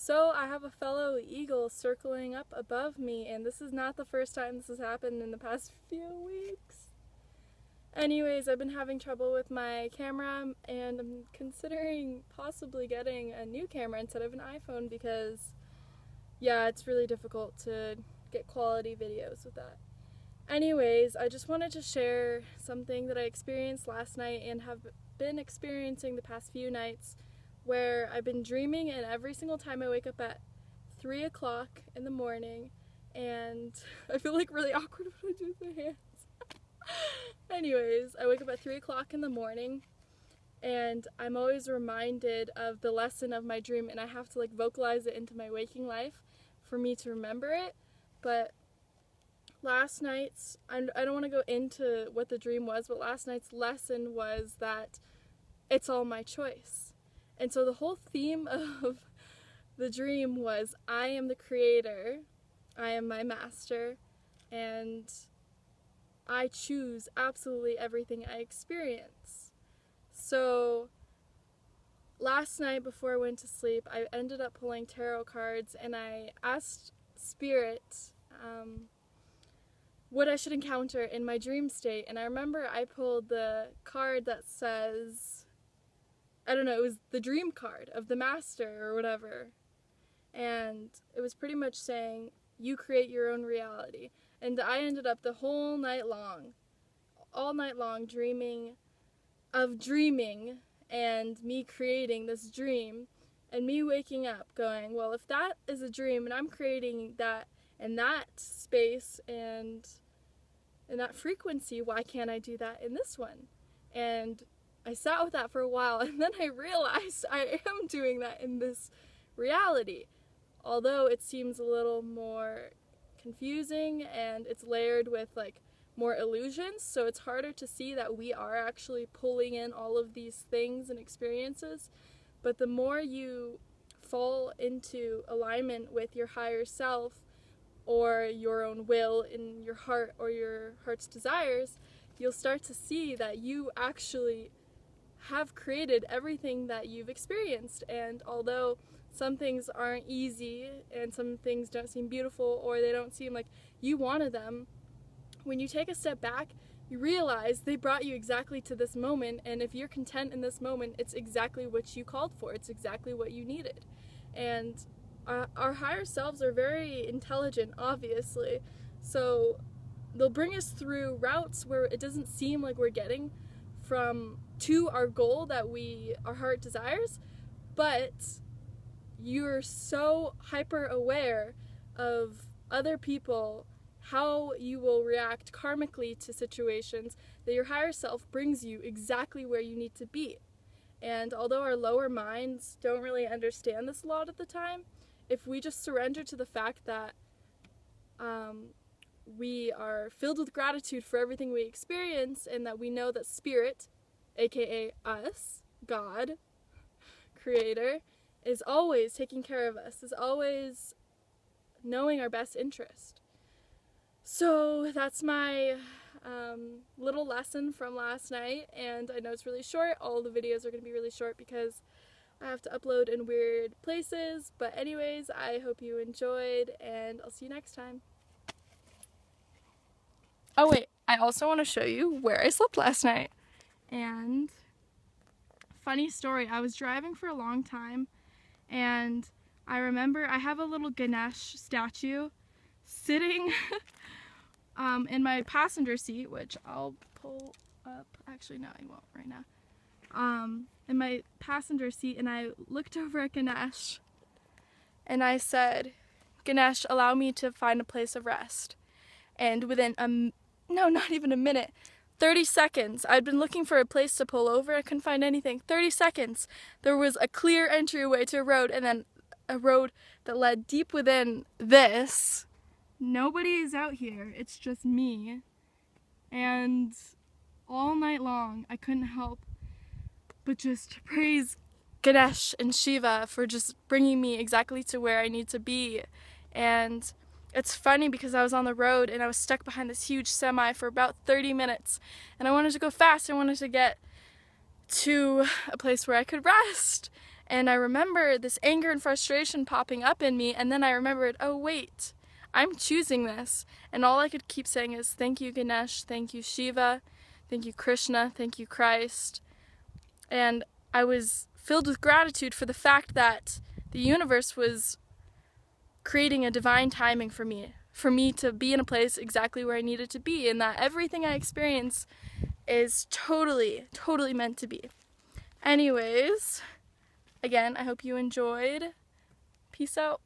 So I have a fellow eagle circling up above me, and this is not the first time this has happened in the past few weeks. Anyways, I've been having trouble with my camera, and I'm considering possibly getting a new camera instead of an iPhone because, yeah, it's really difficult to get quality videos with that. Anyways, I just wanted to share something that I experienced last night and have been experiencing the past few nights, where I've been dreaming, and every single time I wake up at 3 o'clock in the morning, and I feel like really awkward when I do it with my hands. Anyways, I wake up at 3 o'clock in the morning, and I'm always reminded of the lesson of my dream, and I have to vocalize it into my waking life for me to remember it. But last night's, I don't want to go into what the dream was, but last night's lesson was that it's all my choice. And so the whole theme of the dream was, I am the creator, I am my master, and I choose absolutely everything I experience. So last night before I went to sleep, I ended up pulling tarot cards, and I asked Spirit what I should encounter in my dream state. And I remember I pulled the card that says, I don't know, it was the dream card of the master or whatever. And it was pretty much saying, you create your own reality. And I ended up the whole night long, all night long, dreaming of dreaming and me creating this dream, and me waking up going, well, if that is a dream and I'm creating that in that space and in that frequency, why can't I do that in this one? And I sat with that for a while, and then I realized I am doing that in this reality. Although it seems a little more confusing and it's layered with more illusions, so it's harder to see that we are actually pulling in all of these things and experiences. But the more you fall into alignment with your higher self or your own will in your heart or your heart's desires, you'll start to see that you actually have created everything that you've experienced. And although some things aren't easy and some things don't seem beautiful or they don't seem like you wanted them, when you take a step back, you realize they brought you exactly to this moment, and if you're content in this moment, it's exactly what you called for. It's exactly what you needed. And our higher selves are very intelligent, obviously, so they'll bring us through routes where it doesn't seem like we're getting to our goal that our heart desires, but you're so hyper aware of other people, how you will react karmically to situations, that your higher self brings you exactly where you need to be. And although our lower minds don't really understand this a lot at the time, if we just surrender to the fact that we are filled with gratitude for everything we experience, and that we know that Spirit, aka us, God, Creator, is always taking care of us, is always knowing our best interest. So that's my little lesson from last night, and I know it's really short. All the videos are going to be really short because I have to upload in weird places, but anyways, I hope you enjoyed, and I'll see you next time. Oh wait, I also want to show you where I slept last night. And funny story, I was driving for a long time, and I remember I have a little Ganesh statue sitting in my passenger seat, which I'll pull up. Actually, no, I won't right now. In my passenger seat, and I looked over at Ganesh, and I said, Ganesh, allow me to find a place of rest. And within no, not even a minute, 30 seconds, I'd been looking for a place to pull over, I couldn't find anything. 30 seconds, there was a clear entryway to a road, and then a road that led deep within this. Nobody's out here, it's just me. And all night long, I couldn't help but just praise Ganesh and Shiva for just bringing me exactly to where I need to be. And it's funny because I was on the road and I was stuck behind this huge semi for about 30 minutes, and I wanted to go fast. I wanted to get to a place where I could rest. And I remember this anger and frustration popping up in me, and then I remembered, oh wait, I'm choosing this. And all I could keep saying is, thank you Ganesh, thank you Shiva, thank you Krishna, thank you Christ. And I was filled with gratitude for the fact that the universe was creating a divine timing for me to be in a place exactly where I needed to be, and that everything I experience is totally, totally meant to be. Anyways, again, I hope you enjoyed. Peace out.